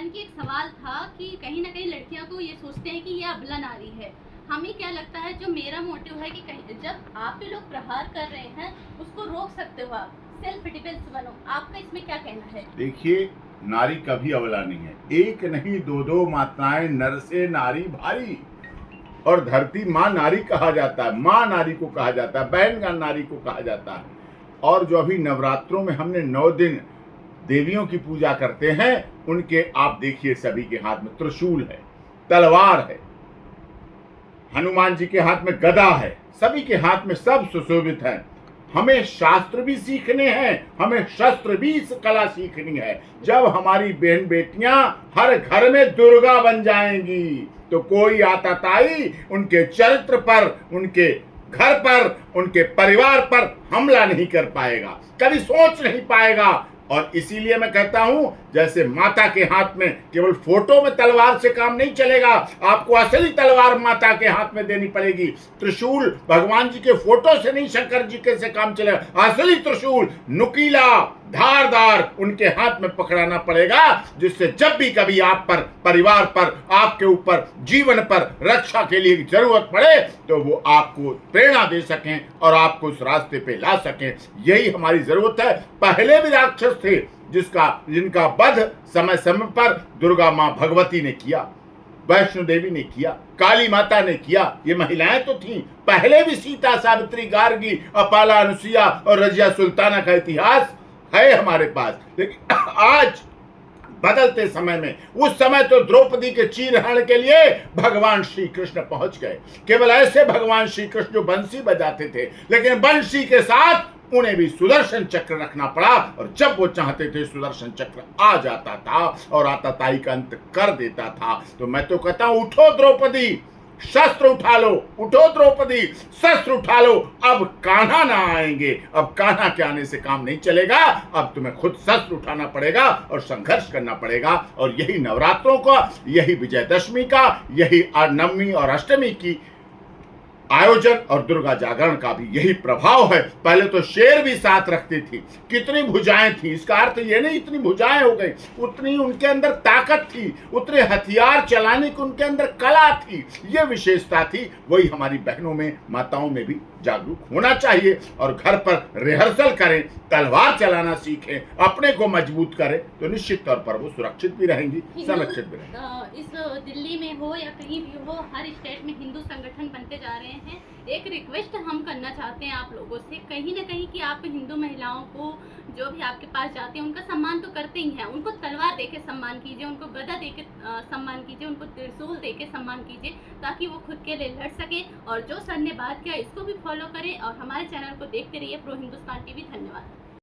मन की एक सवाल था कि कहीं ना कहीं लड़कियों को ये सोचते हैं कि ये अबला नारी है। हमें क्या लगता है, जो मेरा मोटिव है कि कहीं जब आप पे लोग प्रहार कर रहे हैं उसको रोक सकते हो, आप सेल्फ डिफेंस बनो। आपका इसमें क्या कहना है? देखिए, नारी कभी अबला नहीं है। एक नहीं दो दो माताएं नर से नारी भारी। और धरती माँ नारी कहा जाता है, माँ नारी को कहा जाता है, बहन का नारी को कहा जाता है। और जो अभी नवरात्रों में हमने 9 दिन देवियों की पूजा करते हैं, उनके आप देखिए सभी के हाथ में त्रिशूल है, तलवार है, हनुमान जी के हाथ में गदा है, सभी के हाथ में सब सुशोभित है। हमें शास्त्र भी सीखने हैं, हमें शस्त्र भी इस कला सीखनी है। जब हमारी बहन बेटियां हर घर में दुर्गा बन जाएंगी तो कोई आतताई उनके चरित्र पर, उनके घर पर, उनके परिवार पर हमला नहीं कर पाएगा, कभी सोच नहीं पाएगा। और इसीलिए मैं कहता हूं, जैसे माता के हाथ में केवल फोटो में तलवार से काम नहीं चलेगा, आपको असली तलवार माता के हाथ में देनी पड़ेगी। त्रिशूल भगवान जी के फोटो से नहीं, शंकर जी के से काम चलेगा। असली त्रिशूल नुकीला, धारदार उनके हाथ में पकड़ाना पड़ेगा, जिससे जब भी कभी आप पर, परिवार पर, आपके ऊपर, जीवन पर रक्षा के लिए जरूरत पड़े तो वो आपको प्रेरणा दे सकें और आपको उस रास्ते पे ला सकें। यही हमारी जरूरत है। पहले भी राक्षस थे जिनका वध समय समय पर दुर्गा माँ भगवती ने किया, वैष्णो देवी ने किया, काली माता ने किया। ये महिलाएं तो थीं पहले भी। सीता, सावित्री, गार्गी, अपाला, अनुसुईया और रजिया सुल्ताना का इतिहास है हमारे पास। लेकिन आज बदलते समय में, उस समय तो द्रौपदी के चीरहरण के लिए भगवान श्री कृष्ण पहुंच गए। केवल ऐसे भगवान श्री कृष्ण जो बंसी बजाते थे, लेकिन बंसी के साथ उन्हें भी सुदर्शन चक्र रखना पड़ा। और जब वो चाहते थे सुदर्शन चक्र आ जाता था और आतताई का अंत कर देता था। तो मैं तो कहता हूं, उठो द्रौपदी, शस्त्र उठा लो, उठो द्रौपदी, शस्त्र उठा लो। अब कान्हा ना आएंगे, अब कान्हा के आने से काम नहीं चलेगा। अब तुम्हें खुद शस्त्र उठाना पड़ेगा और संघर्ष करना पड़ेगा। और यही नवरात्रों का, यही विजयदशमी का, यही नवमी और अष्टमी की आयोजन और दुर्गा जागरण का भी यही प्रभाव है। पहले तो शेर भी साथ रखती थी, कितनी भुजाएं थी। इसका अर्थ ये नहीं इतनी भुजाएं हो गई, उतनी उनके अंदर ताकत थी, उतने हथियार चलाने की उनके अंदर कला थी, ये विशेषता थी। वही हमारी बहनों में, माताओं में भी जागरूक होना चाहिए। और घर पर रिहर्सल करें, तलवार चलाना सीखें, अपने को मजबूत करें, तो निश्चित तौर पर वो सुरक्षित भी रहेंगी, संरक्षित भी रहेंगी। इस दिल्ली में हो या कहीं भी हो, हर स्टेट में हिंदू संगठन बनते जा रहे हैं। एक रिक्वेस्ट हम करना चाहते हैं आप लोगों से, कहीं ना कहीं कि आप हिंदू महिलाओं को, जो भी आपके पास जाते हैं, उनका सम्मान तो करते ही हैं। उनको तलवार देके सम्मान कीजिए, उनको गदा देके सम्मान कीजिए, उनको त्रिशूल देके सम्मान कीजिए, ताकि वो खुद के लिए लड़ सके। और जो सर ने बात किया इसको भी फॉलो करें और हमारे चैनल को देखते रहिए, प्रो हिंदुस्तान टीवी। धन्यवाद।